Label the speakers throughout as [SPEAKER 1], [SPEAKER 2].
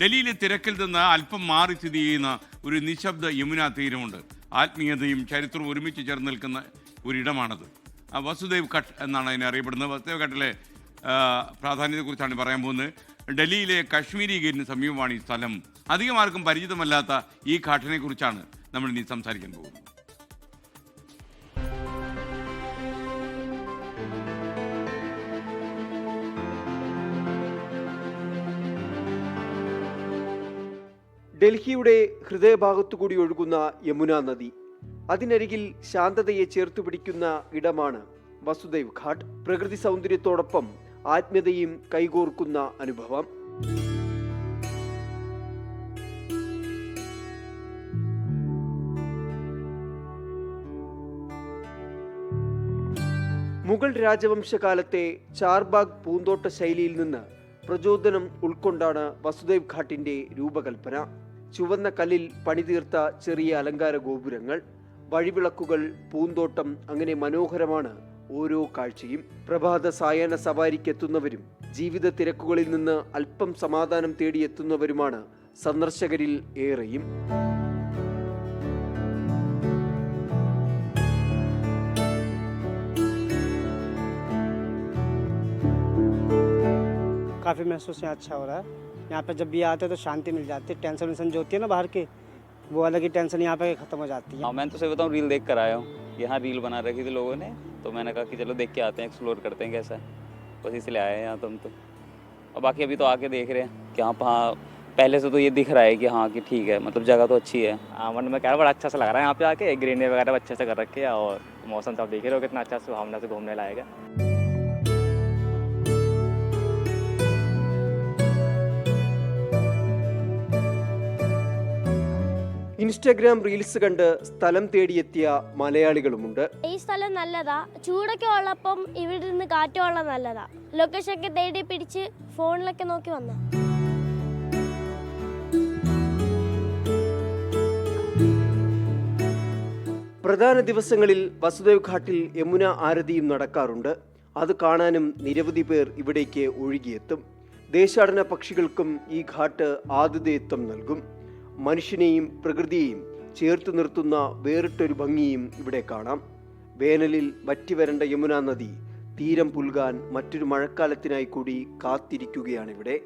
[SPEAKER 1] ഡൽഹിയിലെ തിരക്കിൽ നിന്ന് അല്പം മാറി സ്ഥിതി ചെയ്യുന്ന ഒരു നിശബ്ദ യമുന തീരമുണ്ട്. ആത്മീയതയും ചരിത്രവും ഒരുമിച്ച് ചേർന്ന് നിൽക്കുന്ന ഒരിടമാണത്. വസുദേവ് ഘട്ട് എന്നാണ് അതിനെ അറിയപ്പെടുന്നത്. വസുദേവ് ഘട്ടിലെ പ്രാധാന്യത്തെക്കുറിച്ചാണ് പറയാൻ പോകുന്നത്. ഡൽഹിയിലെ കശ്മീരി ഗേറ്റിന് സമീപമാണ് ഈ സ്ഥലം. അധികം ആർക്കും പരിചിതമല്ലാത്ത ഈ ഘാട്ടിനെ കുറിച്ചാണ് നമ്മൾ ഇനി സംസാരിക്കാൻ പോകുന്നത്.
[SPEAKER 2] ഡൽഹിയുടെ ഹൃദയഭാഗത്തുകൂടി ഒഴുകുന്ന യമുന നദി, അതിനരികിൽ ശാന്തതയെ ചേർത്തു പിടിക്കുന്ന ഇടമാണ് വസുദേവ് ഘാട്ട്. പ്രകൃതി സൗന്ദര്യത്തോടൊപ്പം ആത്മീയതയും കൈകോർക്കുന്ന അനുഭവം. മുഗൾ രാജവംശകാലത്തെ ചാർബാഗ് പൂന്തോട്ട ശൈലിയിൽ നിന്ന് പ്രചോദനം ഉൾക്കൊണ്ടാണ് വസുദേവ് ഘാട്ടിന്റെ രൂപകൽപ്പന. ചുവന്ന കല്ലിൽ പണിതീർത്ത ചെറിയ അലങ്കാര ഗോപുരങ്ങൾ, വഴിവിളക്കുകൾ, പൂന്തോട്ടം, അങ്ങനെ മനോഹരമാണ് ഓരോ കാഴ്ചയും. പ്രഭാത സായാഹ്ന സവാരിക്കെത്തുന്നവരും ജീവിത തിരക്കുകളിൽ നിന്ന് അല്പം സമാധാനം തേടിയെത്തുന്നവരുമാണ് സന്ദർശകരിൽ ഏറെയും.
[SPEAKER 3] काफ़ी महसूस यहाँ अच्छा हो रहा है. यहाँ पे जब भी आते हैं तो शांति मिल जाती है. टेंशन वेंशन जो होती है ना बाहर की, वो अलग ही टेंशन यहाँ पे ख़त्म हो जाती है.
[SPEAKER 4] हाँ, मैं तो सही बताऊँ, रील देख कर आया हूँ. यहाँ रील बना रखी थी लोगों ने, तो मैंने कहा कि चलो देख के आते हैं, एक्सप्लोर करते हैं कैसा है. बस इसलिए आए हैं यहाँ तुम तो. और बाकी अभी तो आके देख रहे हैं कि हाँ पहले से तो ये दिख रहा है कि हाँ कि ठीक है, मतलब जगह तो अच्छी है.
[SPEAKER 5] मन में कह रहा बड़ा अच्छा सा लग रहा है यहाँ पे आके. ग्रीनरी वगैरह अच्छे से कर रखे है और मौसम तो आप देख रहे हो कितना अच्छा सुहावना से घूमने लायक है.
[SPEAKER 2] ഇൻസ്റ്റാഗ്രാം റീൽസ് കണ്ട് സ്ഥലം തേടിയെത്തിയ മലയാളികളുമുണ്ട്.
[SPEAKER 6] ഈ സ്ഥലം നല്ലതാ, ചൂടൊക്കെ ഉള്ളപ്പം ഇവിടെ നിന്ന് കാറ്റുള്ള നല്ലതാ. ലൊക്കേഷൻ ഒക്കെ തേടി പിടിച്ച് ഫോണിലൊക്കെ നോക്കി വന്ന.
[SPEAKER 2] പ്രധാന ദിവസങ്ങളിൽ വസുദേവ് ഘാട്ടിൽ യമുന ആരതിയും നടക്കാറുണ്ട്. അത് കാണാനും നിരവധി പേർ ഇവിടേക്ക് ഒഴുകിയെത്തും. ദേശാടന പക്ഷികൾക്കും ഈ ഘാട്ട് ആതിഥേയത്വം നൽകും. മനുഷ്യനെയും പ്രകൃതിയെയും ചേർത്ത് നിർത്തുന്ന വേറിട്ടൊരു ഭംഗിയും ഇവിടെ കാണാം. വേനലിൽ വറ്റിവരണ്ട യമുന നദി തീരം പുൽകാൻ മറ്റൊരു മഴക്കാലത്തിനായി കൂടി കാത്തിരിക്കുകയാണിവിടെ.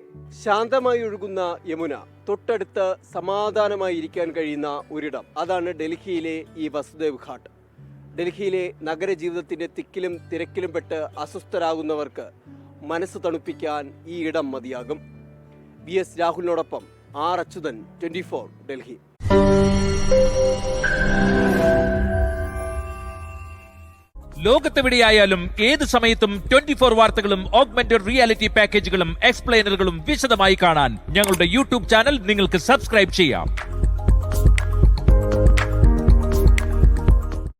[SPEAKER 2] ശാന്തമായി ഒഴുകുന്ന യമുന, തൊട്ടടുത്ത് സമാധാനമായി ഇരിക്കാൻ കഴിയുന്ന ഒരിടം, അതാണ് ഡൽഹിയിലെ ഈ വസുദേവ് ഘാട്ട്. ഡൽഹിയിലെ നഗരജീവിതത്തിന്റെ തിക്കിലും തിരക്കിലും പെട്ട് അസ്വസ്ഥരാകുന്നവർക്ക് മനസ്സ് തണുപ്പിക്കാൻ ഈ ഇടം മതിയാകും. VS രാഹുലിനോടൊപ്പം R. അച്യുതൻ, 24 ഡൽഹി.
[SPEAKER 7] ലോകത്തെവിടെയായാലും ഏത് സമയത്തും 24 വാർത്തകളും ഓഗ്മെന്റഡ് റിയാലിറ്റി പാക്കേജുകളും എക്സ്പ്ലെയിനറുകളും വിശദമായി കാണാൻ ഞങ്ങളുടെ യൂട്യൂബ് ചാനൽ നിങ്ങൾക്ക് സബ്സ്ക്രൈബ് ചെയ്യാം.